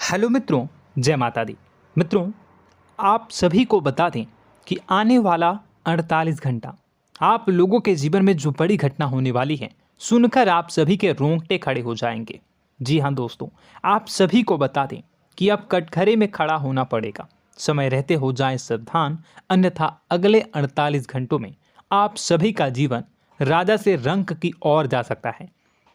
Hello मित्रों, जय माता दी। मित्रों, आप सभी को बता दें कि आने वाला 48 घंटा आप लोगों के जीवन में जो बड़ी घटना होने वाली है, सुनकर आप सभी के रोंगटे खड़े हो जाएंगे। जी हाँ दोस्तों, आप सभी को बता दें कि अब कटघरे में खड़ा होना पड़ेगा। समय रहते हो जाएं सावधान, अन्यथा अगले 48 घंटों में आप सभी का जीवन राजा से रंक की ओर जा सकता है।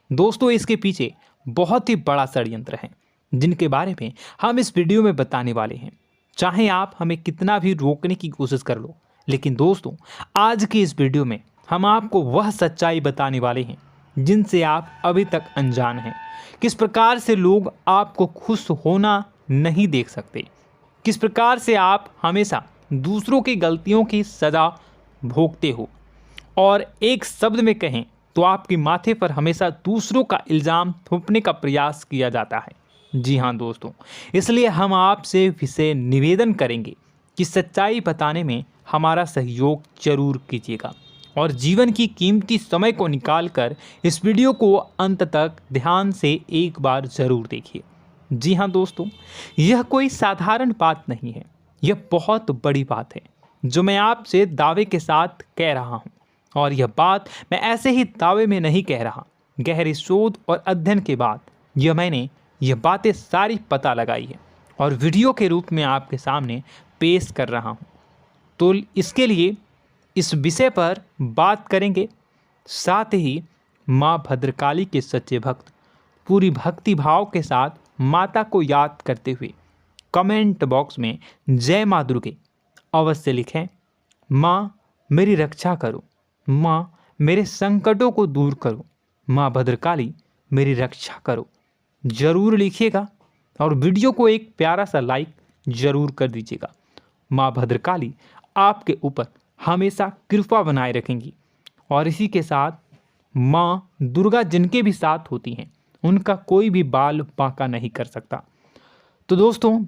दोस्तों, इसके पीछे बहुत ही बड़ा षड्यंत्र है जिनके बारे में हम इस वीडियो में बताने वाले हैं। चाहे आप हमें कितना भी रोकने की कोशिश कर लो, लेकिन दोस्तों आज की इस वीडियो में हम आपको वह सच्चाई बताने वाले हैं जिनसे आप अभी तक अनजान हैं। किस प्रकार से लोग आपको खुश होना नहीं देख सकते, किस प्रकार से आप हमेशा दूसरों की गलतियों की सज़ा भोगते हो, और एक शब्द में कहें तो आपके माथे पर हमेशा दूसरों का इल्ज़ाम थोपने का प्रयास किया जाता है। जी हाँ दोस्तों, इसलिए हम आपसे विशेष निवेदन करेंगे कि सच्चाई बताने में हमारा सहयोग जरूर कीजिएगा और जीवन की कीमती समय को निकालकर इस वीडियो को अंत तक ध्यान से एक बार ज़रूर देखिए। जी हाँ दोस्तों, यह कोई साधारण बात नहीं है, यह बहुत बड़ी बात है जो मैं आपसे दावे के साथ कह रहा हूँ। और यह बात मैं ऐसे ही दावे में नहीं कह रहा, गहरी शोध और अध्ययन के बाद मैंने यह बातें सारी पता लगाई है और वीडियो के रूप में आपके सामने पेश कर रहा हूँ। तो इसके लिए इस विषय पर बात करेंगे। साथ ही माँ भद्रकाली के सच्चे भक्त पूरी भक्ति भाव के साथ माता को याद करते हुए कमेंट बॉक्स में जय माँ दुर्गे अवश्य लिखें। माँ मेरी रक्षा करो, माँ मेरे संकटों को दूर करो, माँ भद्रकाली मेरी रक्षा करो, ज़रूर लिखिएगा और वीडियो को एक प्यारा सा लाइक ज़रूर कर दीजिएगा। माँ भद्रकाली आपके ऊपर हमेशा कृपा बनाए रखेंगी और इसी के साथ माँ दुर्गा जिनके भी साथ होती हैं उनका कोई भी बाल बांका नहीं कर सकता। तो दोस्तों,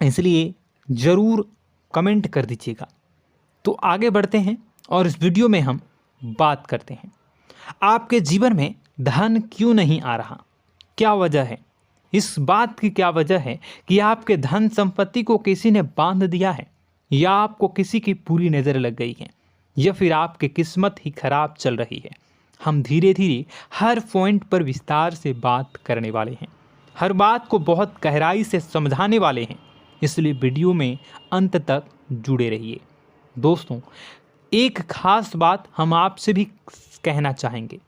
इसलिए ज़रूर कमेंट कर दीजिएगा। तो आगे बढ़ते हैं और इस वीडियो में हम बात करते हैं, आपके जीवन में धन क्यों नहीं आ रहा, क्या वजह है। इस बात की क्या वजह है कि आपके धन संपत्ति को किसी ने बांध दिया है, या आपको किसी की पूरी नज़र लग गई है, या फिर आपकी किस्मत ही खराब चल रही है। हम धीरे धीरे हर पॉइंट पर विस्तार से बात करने वाले हैं, हर बात को बहुत गहराई से समझाने वाले हैं, इसलिए वीडियो में अंत तक जुड़े रहिए। दोस्तों, एक खास बात हम आपसे भी कहना चाहेंगे,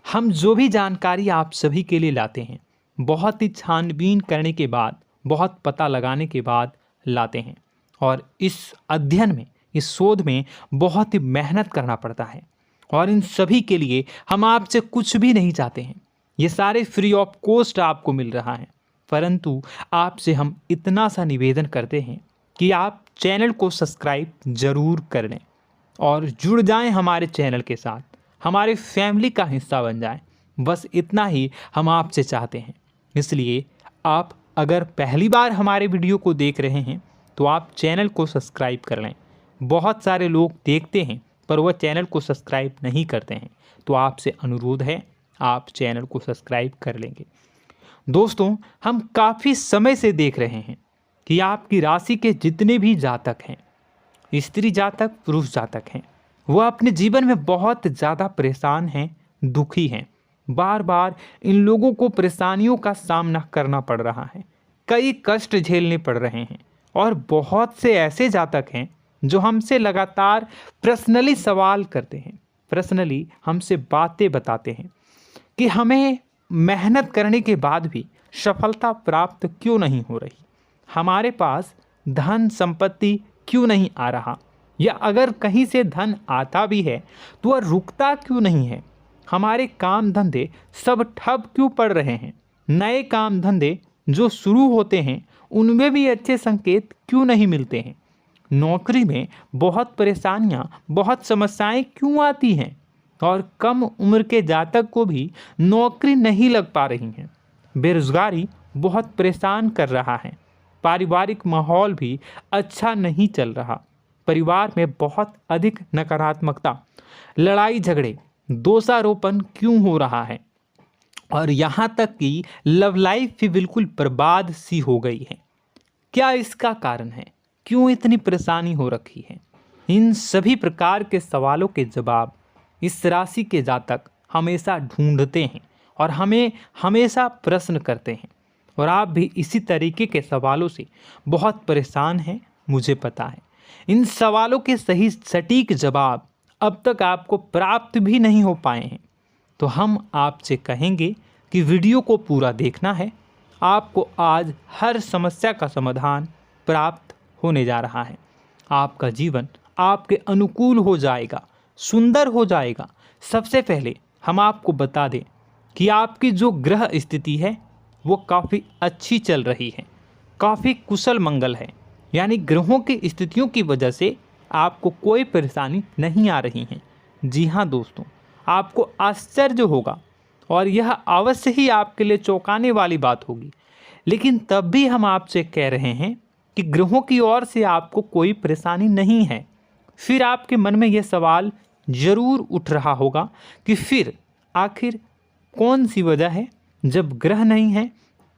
हम जो भी जानकारी आप सभी के लिए लाते हैं बहुत ही छानबीन करने के बाद, बहुत पता लगाने के बाद लाते हैं, और इस अध्ययन में, इस शोध में बहुत ही मेहनत करना पड़ता है। और इन सभी के लिए हम आपसे कुछ भी नहीं चाहते हैं, ये सारे फ्री ऑफ कॉस्ट आपको मिल रहा है। परंतु आपसे हम इतना सा निवेदन करते हैं कि आप चैनल को सब्सक्राइब ज़रूर कर लें और जुड़ जाएं हमारे चैनल के साथ, हमारे फैमिली का हिस्सा बन जाएं। बस इतना ही हम आपसे चाहते हैं। इसलिए आप अगर पहली बार हमारे वीडियो को देख रहे हैं तो आप चैनल को सब्सक्राइब कर लें। बहुत सारे लोग देखते हैं पर वह चैनल को सब्सक्राइब नहीं करते हैं, तो आपसे अनुरोध है आप चैनल को सब्सक्राइब कर लेंगे। दोस्तों, हम काफ़ी समय से देख रहे हैं कि आपकी राशि के जितने भी जातक हैं, स्त्री जातक पुरुष जातक हैं, वह अपने जीवन में बहुत ज़्यादा परेशान हैं, दुखी हैं। बार बार इन लोगों को परेशानियों का सामना करना पड़ रहा है, कई कष्ट झेलने पड़ रहे हैं। और बहुत से ऐसे जातक हैं जो हमसे लगातार पर्सनली सवाल करते हैं, पर्सनली हमसे बातें बताते हैं कि हमें मेहनत करने के बाद भी सफलता प्राप्त क्यों नहीं हो रही, हमारे पास धन संपत्ति क्यों नहीं आ रहा, या अगर कहीं से धन आता भी है तो वह रुकता क्यों नहीं है, हमारे काम धंधे सब ठप क्यों पड़ रहे हैं, नए काम धंधे जो शुरू होते हैं उनमें भी अच्छे संकेत क्यों नहीं मिलते हैं, नौकरी में बहुत परेशानियां, बहुत समस्याएं क्यों आती हैं, और कम उम्र के जातक को भी नौकरी नहीं लग पा रही हैं, बेरोजगारी बहुत परेशान कर रहा है, पारिवारिक माहौल भी अच्छा नहीं चल रहा, परिवार में बहुत अधिक नकारात्मकता, लड़ाई झगड़े, दोषारोपण क्यों हो रहा है, और यहाँ तक कि लव लाइफ भी बिल्कुल बर्बाद सी हो गई है। क्या इसका कारण है? क्यों इतनी परेशानी हो रखी है? इन सभी प्रकार के सवालों के जवाब इस राशि के जातक हमेशा ढूंढते हैं और हमें हमेशा प्रश्न करते हैं। और आप भी इसी तरीके के सवालों से बहुत परेशान हैं, मुझे पता है। इन सवालों के सही सटीक जवाब अब तक आपको प्राप्त भी नहीं हो पाए हैं, तो हम आपसे कहेंगे कि वीडियो को पूरा देखना है। आपको आज हर समस्या का समाधान प्राप्त होने जा रहा है। आपका जीवन आपके अनुकूल हो जाएगा, सुंदर हो जाएगा। सबसे पहले हम आपको बता दें कि आपकी जो ग्रह स्थिति है वो काफ़ी अच्छी चल रही है, काफ़ी कुशल मंगल है। यानी ग्रहों की स्थितियों की वजह से आपको कोई परेशानी नहीं आ रही है। जी हाँ दोस्तों, आपको आश्चर्य होगा और यह अवश्य ही आपके लिए चौंकाने वाली बात होगी, लेकिन तब भी हम आपसे कह रहे हैं कि ग्रहों की ओर से आपको कोई परेशानी नहीं है। फिर आपके मन में यह सवाल जरूर उठ रहा होगा कि फिर आखिर कौन सी वजह है? जब ग्रह नहीं है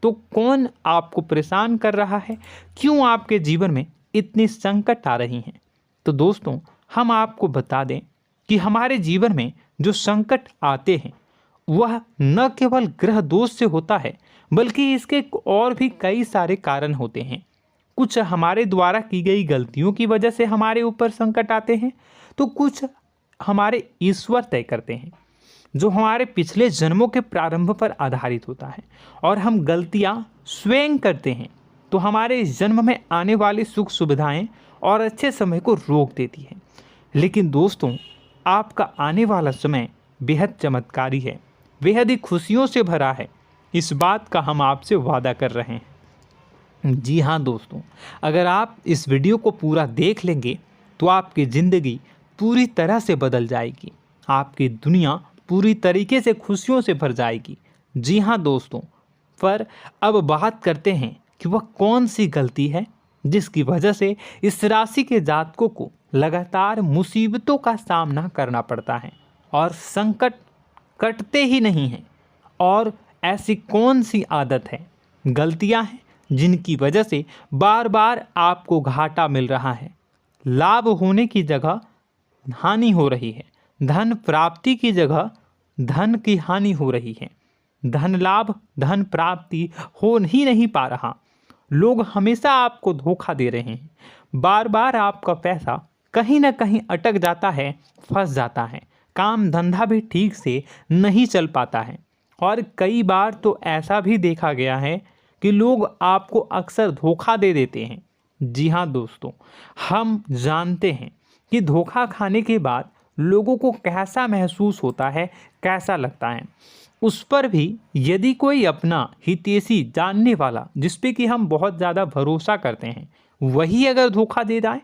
तो कौन आपको परेशान कर रहा है? क्यों आपके जीवन में इतनी संकट आ रही हैं? तो दोस्तों, हम आपको बता दें कि हमारे जीवन में जो संकट आते हैं वह न केवल ग्रह दोष से होता है, बल्कि इसके और भी कई सारे कारण होते हैं। कुछ हमारे द्वारा की गई गलतियों की वजह से हमारे ऊपर संकट आते हैं, तो कुछ हमारे ईश्वर तय करते हैं, जो हमारे पिछले जन्मों के प्रारंभ पर आधारित होता है। और हम गलतियां स्वयं करते हैं तो हमारे इस जन्म में आने वाली सुख सुविधाएं और अच्छे समय को रोक देती है। लेकिन दोस्तों, आपका आने वाला समय बेहद चमत्कारी है, बेहद ही खुशियों से भरा है। इस बात का हम आपसे वादा कर रहे हैं। जी हाँ दोस्तों, अगर आप इस वीडियो को पूरा देख लेंगे तो आपकी ज़िंदगी पूरी तरह से बदल जाएगी, आपकी दुनिया पूरी तरीके से खुशियों से भर जाएगी। जी हाँ दोस्तों, पर अब बात करते हैं कि वह कौन सी गलती है जिसकी वजह से इस राशि के जातकों को लगातार मुसीबतों का सामना करना पड़ता है और संकट कटते ही नहीं हैं। और ऐसी कौन सी आदत है, गलतियां हैं जिनकी वजह से बार बार आपको घाटा मिल रहा है, लाभ होने की जगह हानि हो रही है, धन प्राप्ति की जगह धन की हानि हो रही है, धन लाभ धन प्राप्ति हो ही नहीं पा रहा, लोग हमेशा आपको धोखा दे रहे हैं, बार बार आपका पैसा कहीं ना कहीं अटक जाता है, फंस जाता है, काम धंधा भी ठीक से नहीं चल पाता है। और कई बार तो ऐसा भी देखा गया है कि लोग आपको अक्सर धोखा दे देते हैं। जी हाँ दोस्तों, हम जानते हैं कि धोखा खाने के बाद लोगों को कैसा महसूस होता है, कैसा लगता है। उस पर भी यदि कोई अपना हितैषी जानने वाला, जिस पे कि हम बहुत ज़्यादा भरोसा करते हैं, वही अगर धोखा दे जाए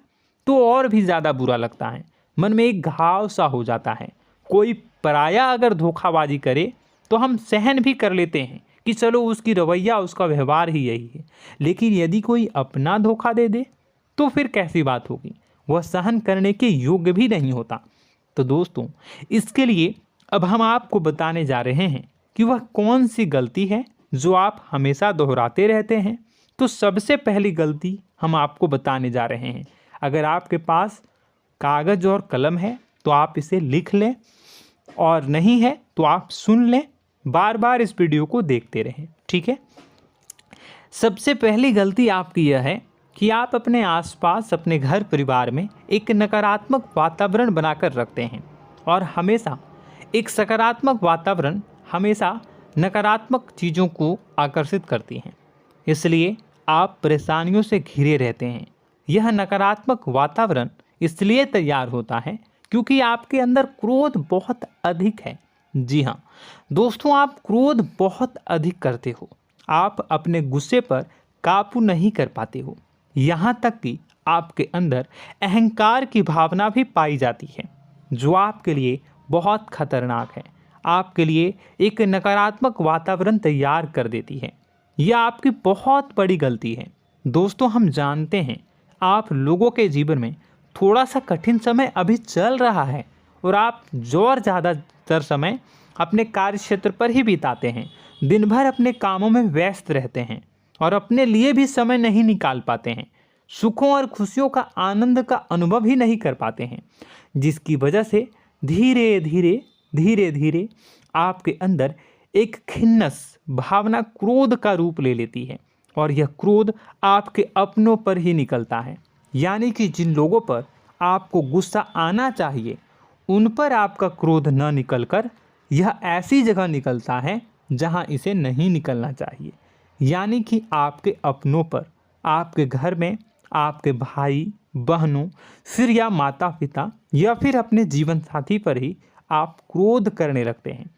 तो और भी ज़्यादा बुरा लगता है, मन में एक घाव सा हो जाता है। कोई पराया अगर धोखाबाजी करे तो हम सहन भी कर लेते हैं कि चलो उसकी रवैया उसका व्यवहार ही यही है, लेकिन यदि कोई अपना धोखा दे दे तो फिर कैसी बात होगी, वह सहन करने के योग्य भी नहीं होता। तो दोस्तों, इसके लिए अब हम आपको बताने जा रहे हैं कि वह कौन सी गलती है जो आप हमेशा दोहराते रहते हैं। तो सबसे पहली गलती हम आपको बताने जा रहे हैं। अगर आपके पास कागज़ और कलम है तो आप इसे लिख लें, और नहीं है तो आप सुन लें, बार बार इस वीडियो को देखते रहें, ठीक है। सबसे पहली गलती आपकी यह है कि आप अपने आसपास, अपने घर परिवार में एक नकारात्मक वातावरण बनाकर रखते हैं, और हमेशा एक सकारात्मक वातावरण हमेशा नकारात्मक चीज़ों को आकर्षित करती हैं। इसलिए आप परेशानियों से घिरे रहते हैं। यह नकारात्मक वातावरण इसलिए तैयार होता है क्योंकि आपके अंदर क्रोध बहुत अधिक है। जी हाँ दोस्तों, आप क्रोध बहुत अधिक करते हो, आप अपने गुस्से पर काबू नहीं कर पाते हो, यहाँ तक कि आपके अंदर अहंकार की भावना भी पाई जाती है, जो आपके लिए बहुत खतरनाक है, आपके लिए एक नकारात्मक वातावरण तैयार कर देती है। यह आपकी बहुत बड़ी गलती है। दोस्तों, हम जानते हैं आप लोगों के जीवन में थोड़ा सा कठिन समय अभी चल रहा है और आप जोर ज़्यादा अधिकतर समय अपने कार्य क्षेत्र पर ही बिताते हैं, दिन भर अपने कामों में व्यस्त रहते हैं और अपने लिए भी समय नहीं निकाल पाते हैं, सुखों और खुशियों का आनंद का अनुभव ही नहीं कर पाते हैं, जिसकी वजह से धीरे धीरे आपके अंदर एक खिन्नस भावना क्रोध का रूप ले लेती है और यह क्रोध आपके अपनों पर ही निकलता है। यानी कि जिन लोगों पर आपको गुस्सा आना चाहिए उन पर आपका क्रोध न निकलकर यह ऐसी जगह निकलता है जहां इसे नहीं निकलना चाहिए। यानी कि आपके अपनों पर, आपके घर में आपके भाई बहनों, फिर या माता पिता या फिर अपने जीवन साथी पर ही आप क्रोध करने लगते हैं।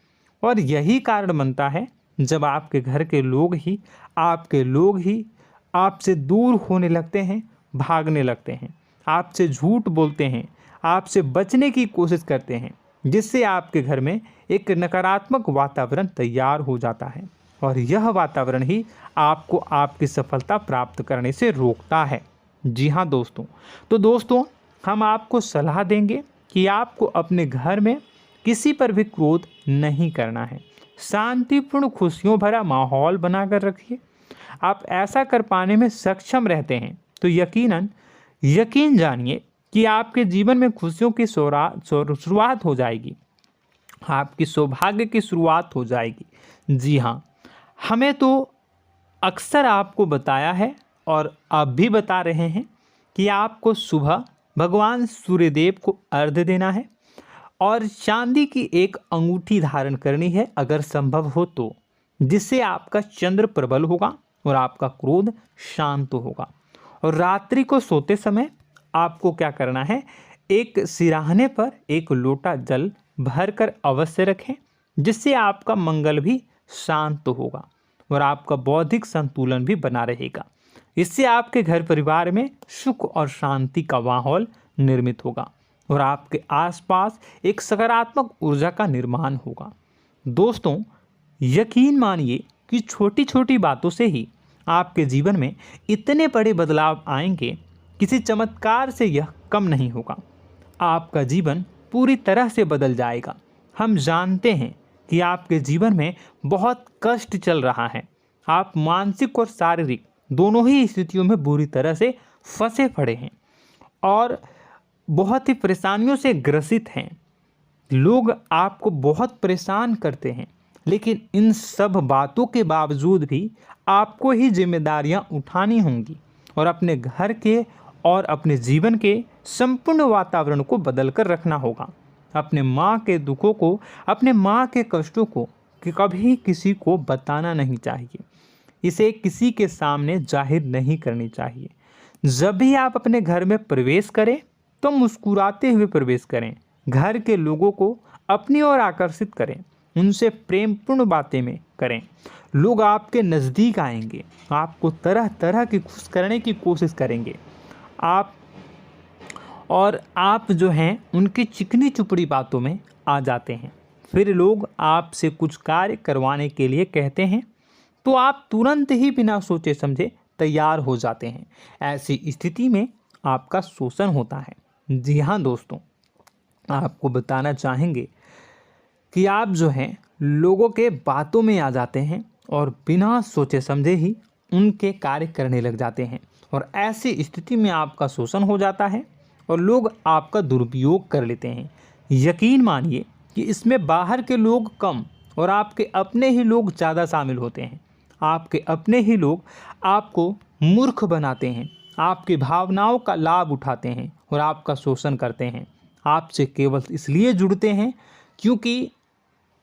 और यही कारण बनता है जब आपके घर के लोग ही आपसे दूर होने लगते हैं, भागने लगते हैं, आपसे झूठ बोलते हैं, आपसे बचने की कोशिश करते हैं, जिससे आपके घर में एक नकारात्मक वातावरण तैयार हो जाता है और यह वातावरण ही आपको आपकी सफलता प्राप्त करने से रोकता है। जी हाँ दोस्तों, तो दोस्तों हम आपको सलाह देंगे कि आपको अपने घर में किसी पर भी क्रोध नहीं करना है। शांतिपूर्ण खुशियों भरा माहौल बनाकर रखिए। आप ऐसा कर पाने में सक्षम रहते हैं तो यकीन जानिए कि आपके जीवन में खुशियों की शुरुआत हो जाएगी, आपकी सौभाग्य की शुरुआत हो जाएगी। जी हाँ, हमें तो अक्सर आपको बताया है और अब भी बता रहे हैं कि आपको सुबह भगवान सूर्यदेव को अर्घ्य देना है और चांदी की एक अंगूठी धारण करनी है अगर संभव हो तो, जिससे आपका चंद्र प्रबल होगा और आपका क्रोध शांत होगा। और रात्रि को सोते समय आपको क्या करना है, एक सिराहने पर एक लोटा जल भरकर अवश्य रखें, जिससे आपका मंगल भी शांत होगा और आपका बौद्धिक संतुलन भी बना रहेगा। इससे आपके घर परिवार में सुख और शांति का माहौल निर्मित होगा और आपके आसपास एक सकारात्मक ऊर्जा का निर्माण होगा। दोस्तों यकीन मानिए कि छोटी छोटी बातों से ही आपके जीवन में इतने बड़े बदलाव आएंगे, किसी चमत्कार से यह कम नहीं होगा। आपका जीवन पूरी तरह से बदल जाएगा। हम जानते हैं कि आपके जीवन में बहुत कष्ट चल रहा है, आप मानसिक और शारीरिक दोनों ही स्थितियों में बुरी तरह से फंसे पड़े हैं और बहुत ही परेशानियों से ग्रसित हैं। लोग आपको बहुत परेशान करते हैं, लेकिन इन सब बातों के बावजूद भी आपको ही जिम्मेदारियां उठानी होंगी और अपने घर के और अपने जीवन के संपूर्ण वातावरण को बदल कर रखना होगा। अपने माँ के दुखों को, अपने माँ के कष्टों को कभी किसी को बताना नहीं चाहिए, इसे किसी के सामने जाहिर नहीं करनी चाहिए। जब भी आप अपने घर में प्रवेश करें तो मुस्कुराते हुए प्रवेश करें, घर के लोगों को अपनी ओर आकर्षित करें, उनसे प्रेमपूर्ण बातें में करें। लोग आपके नज़दीक आएंगे, आपको तरह तरह की खुश करने की कोशिश करेंगे। आप जो हैं उनकी चिकनी चुपड़ी बातों में आ जाते हैं। फिर लोग आपसे कुछ कार्य करवाने के लिए कहते हैं तो आप तुरंत ही बिना सोचे समझे तैयार हो जाते हैं। ऐसी स्थिति में आपका शोषण होता है। जी हाँ दोस्तों, आपको बताना चाहेंगे कि आप जो हैं लोगों के बातों में आ जाते हैं और बिना सोचे समझे ही उनके कार्य करने लग जाते हैं और ऐसी स्थिति में आपका शोषण हो जाता है और लोग आपका दुरुपयोग कर लेते हैं। यकीन मानिए कि इसमें बाहर के लोग कम और आपके अपने ही लोग ज़्यादा शामिल होते हैं। आपके अपने ही लोग आपको मूर्ख बनाते हैं, आपकी भावनाओं का लाभ उठाते हैं और आपका शोषण करते हैं। आपसे केवल इसलिए जुड़ते हैं क्योंकि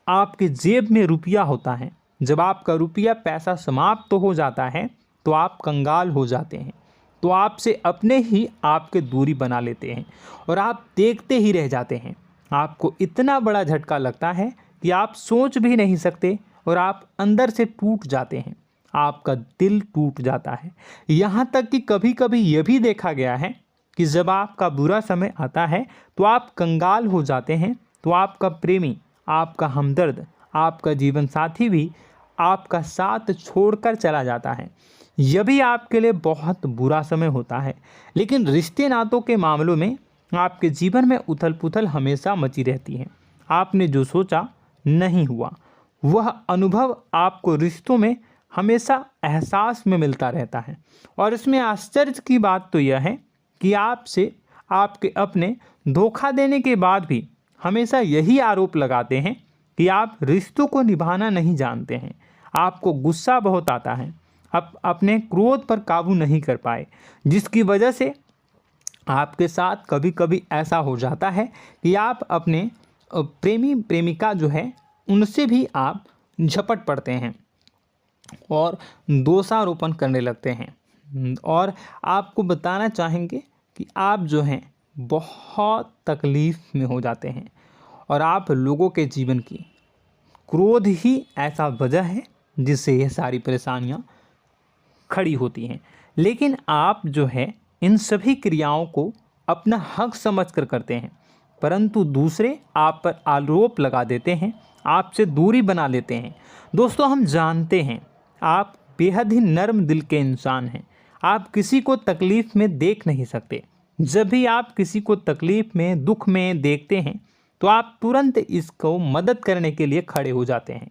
आपके जेब में रुपया होता है। जब आपका रुपया पैसा समाप्त हो जाता है तो आप कंगाल हो जाते हैं, तो आपसे अपने ही आपके दूरी बना लेते हैं और आप देखते ही रह जाते हैं। आपको इतना बड़ा झटका लगता है कि आप सोच भी नहीं सकते और आप अंदर से टूट जाते हैं, आपका दिल टूट जाता है। यहाँ तक कि कभी कभी यह भी देखा गया है कि जब आपका बुरा समय आता है तो आप कंगाल हो जाते हैं, तो आपका प्रेमी, आपका हमदर्द, आपका जीवन साथी भी आपका साथ छोड़कर चला जाता है। यह भी आपके लिए बहुत बुरा समय होता है। लेकिन रिश्ते नातों के मामलों में आपके जीवन में उथल पुथल हमेशा मची रहती है। आपने जो सोचा नहीं हुआ। वह अनुभव आपको रिश्तों में हमेशा एहसास में मिलता रहता है। और इसमें आश्चर्य की बात तो यह है कि आपसे आपके अपने धोखा देने के बाद भी हमेशा यही आरोप लगाते हैं कि आप रिश्तों को निभाना नहीं जानते हैं। आपको गुस्सा बहुत आता है, अपने क्रोध पर काबू नहीं कर पाए, जिसकी वजह से आपके साथ कभी कभी ऐसा हो जाता है कि आप अपने प्रेमी प्रेमिका जो है उनसे भी आप झपट पड़ते हैं और दोषारोपण करने लगते हैं। और आपको बताना चाहेंगे कि आप जो हैं बहुत तकलीफ़ में हो जाते हैं और आप लोगों के जीवन की क्रोध ही ऐसा वजह है जिससे ये सारी परेशानियां खड़ी होती हैं। लेकिन आप जो है इन सभी क्रियाओं को अपना हक समझकर करते हैं, परंतु दूसरे आप पर आरोप लगा देते हैं, आपसे दूरी बना लेते हैं। दोस्तों, हम जानते हैं आप बेहद ही नर्म दिल के इंसान हैं। आप किसी को तकलीफ़ में देख नहीं सकते। जब भी आप किसी को तकलीफ़ में, दुख में देखते हैं तो आप तुरंत इसको मदद करने के लिए खड़े हो जाते हैं,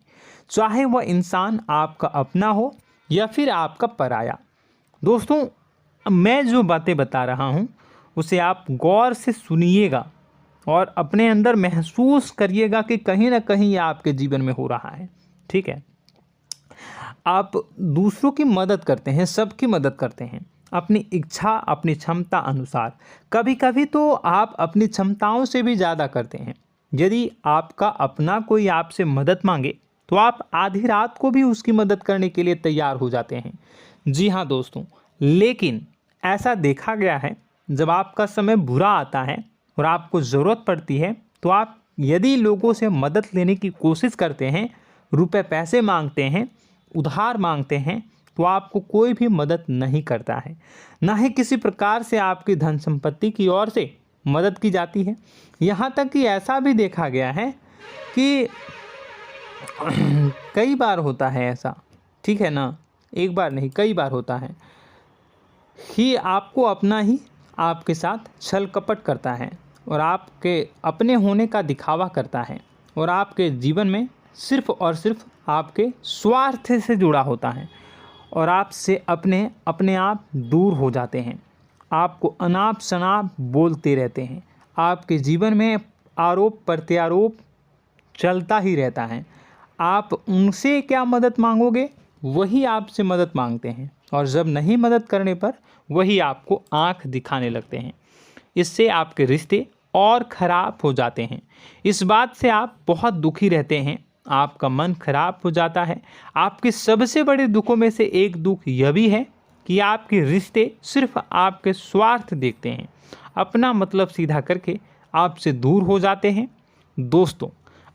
चाहे वह इंसान आपका अपना हो या फिर आपका पराया। दोस्तों, मैं जो बातें बता रहा हूँ उसे आप गौर से सुनिएगा और अपने अंदर महसूस करिएगा कि कहीं ना कहीं ये आपके जीवन में हो रहा है। ठीक है, आप दूसरों की मदद करते हैं, सबकी मदद करते हैं अपनी इच्छा, अपनी क्षमता अनुसार। कभी कभी तो आप अपनी क्षमताओं से भी ज़्यादा करते हैं। यदि आपका अपना कोई आपसे मदद मांगे तो आप आधी रात को भी उसकी मदद करने के लिए तैयार हो जाते हैं। जी हाँ दोस्तों, लेकिन ऐसा देखा गया है जब आपका समय बुरा आता है और आपको ज़रूरत पड़ती है तो आप यदि लोगों से मदद लेने की कोशिश करते हैं, रुपए पैसे मांगते हैं, उधार मांगते हैं, तो आपको कोई भी मदद नहीं करता है। ना ही किसी प्रकार से आपकी धन संपत्ति की ओर से मदद की जाती है। यहाँ तक कि ऐसा भी देखा गया है कि कई बार होता है ऐसा, ठीक है ना, एक बार नहीं कई बार होता है कि आपको अपना ही आपके साथ छल कपट करता है और आपके अपने होने का दिखावा करता है और आपके जीवन में सिर्फ और सिर्फ आपके स्वार्थ से जुड़ा होता है और आपसे अपने आप दूर हो जाते हैं। आपको अनाप शनाप बोलते रहते हैं। आपके जीवन में आरोप प्रत्यारोप चलता ही रहता है। आप उनसे क्या मदद मांगोगे, वही आपसे मदद मांगते हैं और जब नहीं मदद करने पर वही आपको आंख दिखाने लगते हैं। इससे आपके रिश्ते और ख़राब हो जाते हैं। इस बात से आप बहुत दुखी रहते हैं, आपका मन खराब हो जाता है। आपके सबसे बड़े दुखों में से एक दुख यह भी है कि आपके रिश्ते सिर्फ आपके स्वार्थ देखते हैं, अपना मतलब सीधा करके आपसे दूर हो जाते हैं। दोस्तों,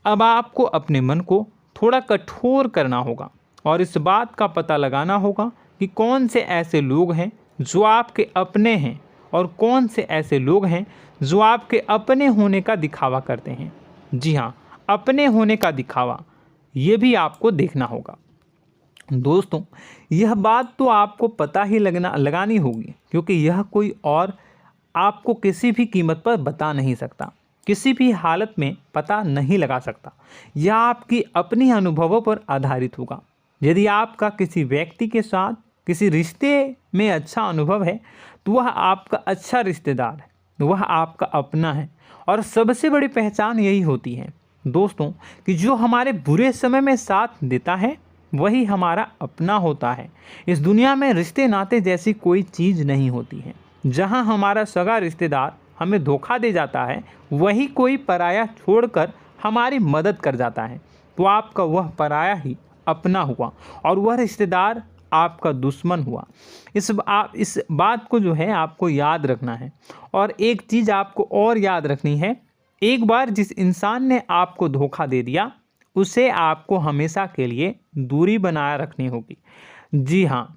अब आपको अपने मन को थोड़ा कठोर करना होगा और इस बात का पता लगाना होगा कि कौन से ऐसे लोग हैं जो आपके अपने हैं और कौन से ऐसे लोग हैं जो आपके अपने होने का दिखावा करते हैं। जी हाँ, अपने होने का दिखावा, ये भी आपको देखना होगा। दोस्तों, यह बात तो आपको पता ही लगानी होगी, क्योंकि यह कोई और आपको किसी भी कीमत पर बता नहीं सकता, किसी भी हालत में पता नहीं लगा सकता। यह आपकी अपनी अनुभवों पर आधारित होगा। यदि आपका किसी व्यक्ति के साथ किसी रिश्ते में अच्छा अनुभव है तो वह आपका अच्छा रिश्तेदार है, वह आपका अपना है। और सबसे बड़ी पहचान यही होती है दोस्तों कि जो हमारे बुरे समय में साथ देता है वही हमारा अपना होता है। इस दुनिया में रिश्ते नाते जैसी कोई चीज़ नहीं होती है। जहां हमारा सगा रिश्तेदार हमें धोखा दे जाता है, वही कोई पराया छोड़कर हमारी मदद कर जाता है, तो आपका वह पराया ही अपना हुआ और वह रिश्तेदार आपका दुश्मन हुआ। इस बात को जो है आपको याद रखना है। और एक चीज़ आपको और याद रखनी है, एक बार जिस इंसान ने आपको धोखा दे दिया उसे आपको हमेशा के लिए दूरी बनाए रखनी होगी। जी हाँ,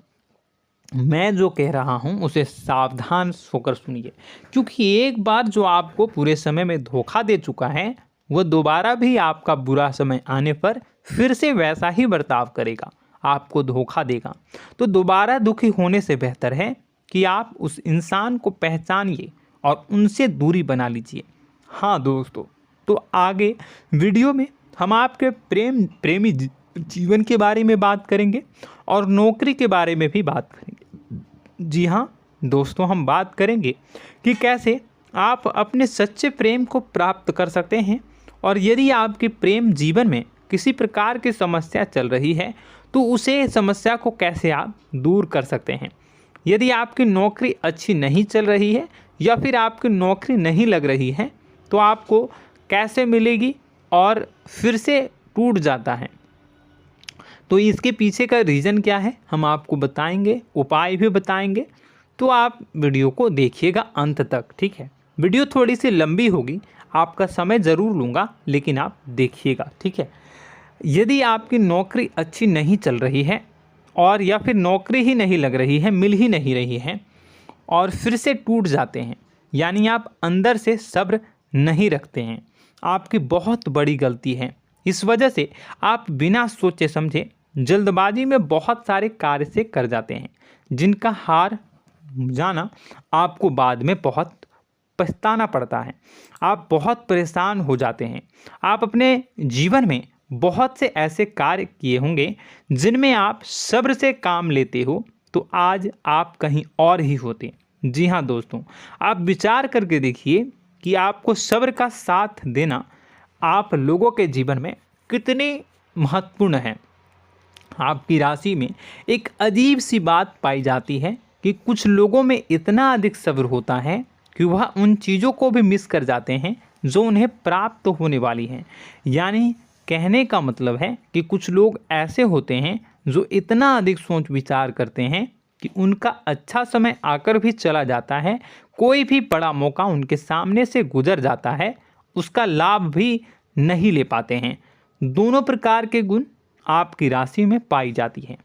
मैं जो कह रहा हूँ उसे सावधान होकर सुनिए, क्योंकि एक बार जो आपको पूरे समय में धोखा दे चुका है वह दोबारा भी आपका बुरा समय आने पर फिर से वैसा ही बर्ताव करेगा, आपको धोखा देगा। तो दोबारा दुखी होने से बेहतर है कि आप उस इंसान को पहचानिए और उनसे दूरी बना लीजिए। हाँ दोस्तों, तो आगे वीडियो में हम आपके प्रेमी जीवन के बारे में बात करेंगे और नौकरी के बारे में भी बात करेंगे। जी हाँ दोस्तों, हम बात करेंगे कि कैसे आप अपने सच्चे प्रेम को प्राप्त कर सकते हैं, और यदि आपके प्रेम जीवन में किसी प्रकार की समस्या चल रही है तो उसे समस्या को कैसे आप दूर कर सकते हैं। यदि आपकी नौकरी अच्छी नहीं चल रही है या फिर आपकी नौकरी नहीं लग रही है तो आपको कैसे मिलेगी और फिर से टूट जाता है, तो इसके पीछे का रीज़न क्या है हम आपको बताएंगे, उपाय भी बताएंगे। तो आप वीडियो को देखिएगा अंत तक, ठीक है। वीडियो थोड़ी सी लंबी होगी, आपका समय ज़रूर लूँगा, लेकिन आप देखिएगा, ठीक है। यदि आपकी नौकरी अच्छी नहीं चल रही है और या फिर नौकरी ही नहीं लग रही है, मिल ही नहीं रही है और फिर से टूट जाते हैं, यानी आप अंदर से सब्र नहीं रखते हैं, आपकी बहुत बड़ी गलती है। इस वजह से आप बिना सोचे समझे जल्दबाजी में बहुत सारे कार्य से कर जाते हैं, जिनका हार जाना आपको बाद में बहुत पछताना पड़ता है। आप बहुत परेशान हो जाते हैं। आप अपने जीवन में बहुत से ऐसे कार्य किए होंगे जिनमें आप सब्र से काम लेते हो, तो आज आप कहीं और ही होते। जी हाँ दोस्तों, आप विचार करके देखिए कि आपको सब्र का साथ देना आप लोगों के जीवन में कितनी महत्वपूर्ण है। आपकी राशि में एक अजीब सी बात पाई जाती है कि कुछ लोगों में इतना अधिक सब्र होता है कि वह उन चीज़ों को भी मिस कर जाते हैं जो उन्हें प्राप्त होने वाली हैं। यानी कहने का मतलब है कि कुछ लोग ऐसे होते हैं जो इतना अधिक सोच विचार करते हैं कि उनका अच्छा समय आकर भी चला जाता है, कोई भी बड़ा मौका उनके सामने से गुजर जाता है, उसका लाभ भी नहीं ले पाते हैं। दोनों प्रकार के गुण आपकी राशि में पाई जाती है।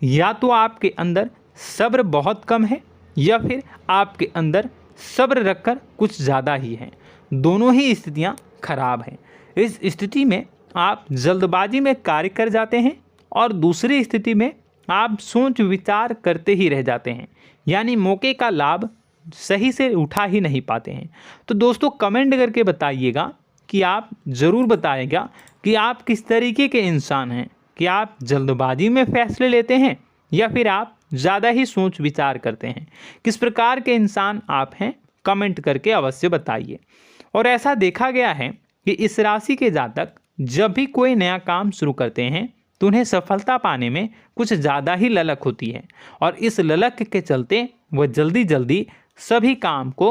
या तो आपके अंदर सब्र बहुत कम है या फिर आपके अंदर सब्र रखकर कुछ ज़्यादा ही है। दोनों ही स्थितियाँ खराब हैं। इस स्थिति में आप जल्दबाजी में कार्य कर जाते हैं और दूसरी स्थिति में आप सोच विचार करते ही रह जाते हैं, यानी मौके का लाभ सही से उठा ही नहीं पाते हैं। तो दोस्तों कमेंट करके बताइएगा कि आप ज़रूर बताइएगा कि आप किस तरीके के इंसान हैं, कि आप जल्दबाजी में फैसले लेते हैं या फिर आप ज़्यादा ही सोच विचार करते हैं। किस प्रकार के इंसान आप हैं, कमेंट करके अवश्य बताइए। और ऐसा देखा गया है कि इस राशि के जातक जब भी कोई नया काम शुरू करते हैं तो उन्हें सफलता पाने में कुछ ज़्यादा ही ललक होती है, और इस ललक के चलते वह जल्दी जल्दी सभी काम को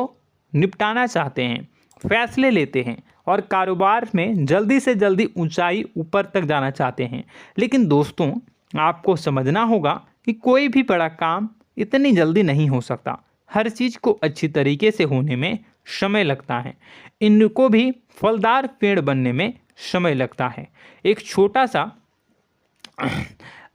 निपटाना चाहते हैं, फैसले लेते हैं और कारोबार में जल्दी से जल्दी ऊंचाई ऊपर तक जाना चाहते हैं। लेकिन दोस्तों आपको समझना होगा कि कोई भी बड़ा काम इतनी जल्दी नहीं हो सकता। हर चीज़ को अच्छी तरीके से होने में समय लगता है। इनको भी फलदार पेड़ बनने में समय लगता है। एक छोटा सा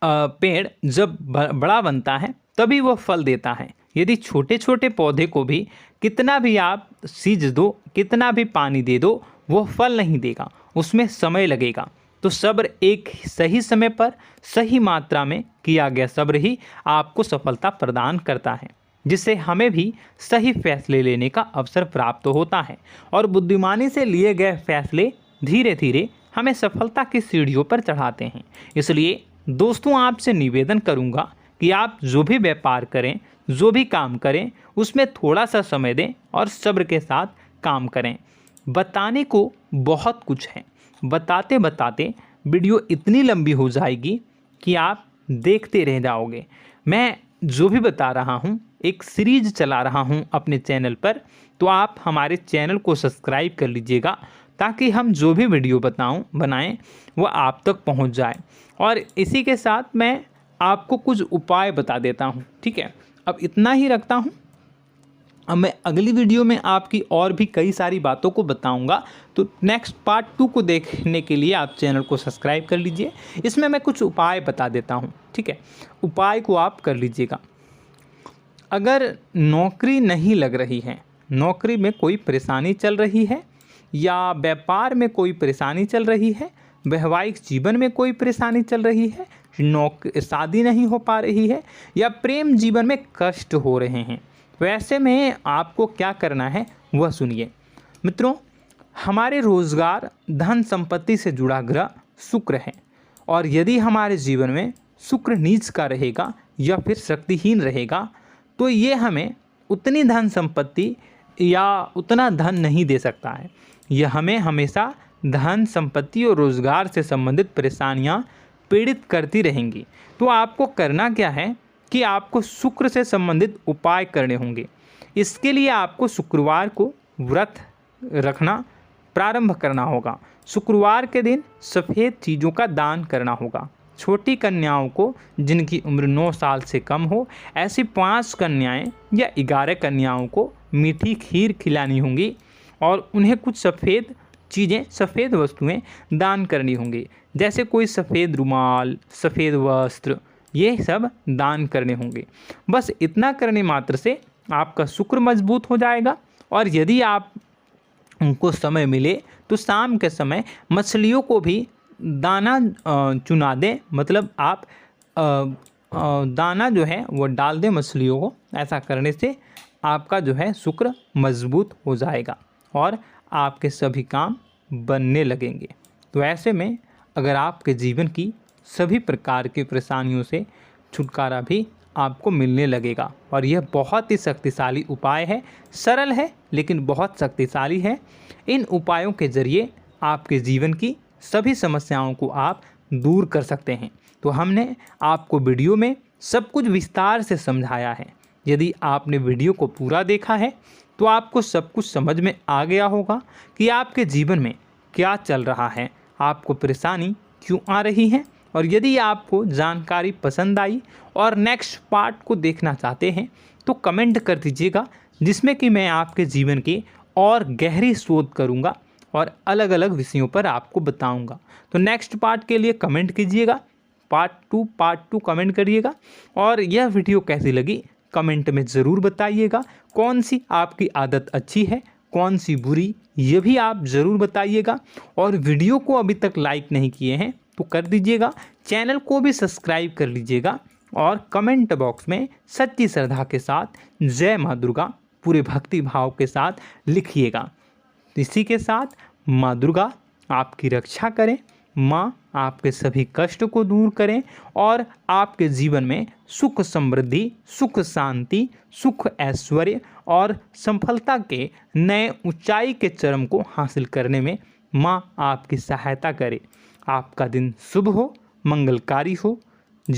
पेड़ जब बड़ा बनता है तभी वह फल देता है। यदि छोटे छोटे पौधे को भी कितना भी आप सींच दो, कितना भी पानी दे दो, वो फल नहीं देगा, उसमें समय लगेगा। तो सब्र एक सही समय पर सही मात्रा में किया गया सब्र ही आपको सफलता प्रदान करता है, जिससे हमें भी सही फैसले लेने का अवसर प्राप्त होता है। और बुद्धिमानी से लिए गए फैसले धीरे धीरे हमें सफलता की सीढ़ियों पर चढ़ाते हैं। इसलिए दोस्तों आपसे निवेदन करूंगा कि आप जो भी व्यापार करें, जो भी काम करें, उसमें थोड़ा सा समय दें और सब्र के साथ काम करें। बताने को बहुत कुछ है, बताते बताते वीडियो इतनी लंबी हो जाएगी कि आप देखते रह जाओगे। मैं जो भी बता रहा हूँ एक सीरीज चला रहा हूँ अपने चैनल पर, तो आप हमारे चैनल को सब्सक्राइब कर लीजिएगा ताकि हम जो भी वीडियो बनाएं वो आप तक पहुँच जाए। और इसी के साथ मैं आपको कुछ उपाय बता देता हूँ, ठीक है। अब इतना ही रखता हूँ। अब मैं अगली वीडियो में आपकी और भी कई सारी बातों को बताऊंगा। तो नेक्स्ट पार्ट 2 को देखने के लिए आप चैनल को सब्सक्राइब कर लीजिए। इसमें मैं कुछ उपाय बता देता हूं, ठीक है। उपाय को आप कर लीजिएगा। अगर नौकरी नहीं लग रही है, नौकरी में कोई परेशानी चल रही है, या व्यापार में कोई परेशानी चल रही है, वैवाहिक जीवन में कोई परेशानी चल रही है, शादी नहीं हो पा रही है, या प्रेम जीवन में कष्ट हो रहे हैं, वैसे में आपको क्या करना है वह सुनिए। मित्रों, हमारे रोजगार, धन संपत्ति से जुड़ा ग्रह शुक्र है, और यदि हमारे जीवन में शुक्र नीच का रहेगा या फिर शक्तिहीन रहेगा तो ये हमें उतनी धन संपत्ति या उतना धन नहीं दे सकता है। यह हमें हमेशा धन संपत्ति और रोजगार से संबंधित परेशानियां पीड़ित करती रहेंगी। तो आपको करना क्या है कि आपको शुक्र से संबंधित उपाय करने होंगे। इसके लिए आपको शुक्रवार को व्रत रखना प्रारंभ करना होगा। शुक्रवार के दिन सफ़ेद चीज़ों का दान करना होगा। छोटी कन्याओं को जिनकी उम्र 9 साल से कम हो, ऐसी 5 कन्याएं या 11 कन्याओं को मीठी खीर खिलानी होंगी और उन्हें कुछ सफ़ेद चीज़ें, सफ़ेद वस्तुएं दान करनी होंगी, जैसे कोई सफ़ेद रुमाल, सफ़ेद वस्त्र, ये सब दान करने होंगे। बस इतना करने मात्र से आपका शुक्र मजबूत हो जाएगा। और यदि आप उनको समय मिले तो शाम के समय मछलियों को भी दाना चुना दें, मतलब आप दाना जो है वो डाल दें मछलियों को। ऐसा करने से आपका जो है शुक्र मजबूत हो जाएगा और आपके सभी काम बनने लगेंगे। तो ऐसे में अगर आपके जीवन की सभी प्रकार की परेशानियों से छुटकारा भी आपको मिलने लगेगा। और यह बहुत ही शक्तिशाली उपाय है, सरल है लेकिन बहुत शक्तिशाली है। इन उपायों के ज़रिए आपके जीवन की सभी समस्याओं को आप दूर कर सकते हैं। तो हमने आपको वीडियो में सब कुछ विस्तार से समझाया है। यदि आपने वीडियो को पूरा देखा है तो आपको सब कुछ समझ में आ गया होगा कि आपके जीवन में क्या चल रहा है, आपको परेशानी क्यों आ रही है। और यदि आपको जानकारी पसंद आई और नेक्स्ट पार्ट को देखना चाहते हैं तो कमेंट कर दीजिएगा, जिसमें कि मैं आपके जीवन की और गहरी शोध करूंगा और अलग अलग विषयों पर आपको बताऊंगा। तो नेक्स्ट पार्ट के लिए कमेंट कीजिएगा, पार्ट टू कमेंट करिएगा। और यह वीडियो कैसी लगी कमेंट में ज़रूर बताइएगा। कौन सी आपकी आदत अच्छी है, कौन सी बुरी, ये भी आप ज़रूर बताइएगा। और वीडियो को अभी तक लाइक नहीं किए हैं तो कर दीजिएगा, चैनल को भी सब्सक्राइब कर लीजिएगा और कमेंट बॉक्स में सच्ची श्रद्धा के साथ जय माँ दुर्गा पूरे भक्ति भाव के साथ लिखिएगा। इसी के साथ माँ दुर्गा आपकी रक्षा करें, माँ आपके सभी कष्ट को दूर करें और आपके जीवन में सुख समृद्धि, सुख शांति, सुख ऐश्वर्य और सफलता के नए ऊंचाई के चरम को हासिल करने में माँ आपकी सहायता करे। आपका दिन शुभ हो, मंगलकारी हो।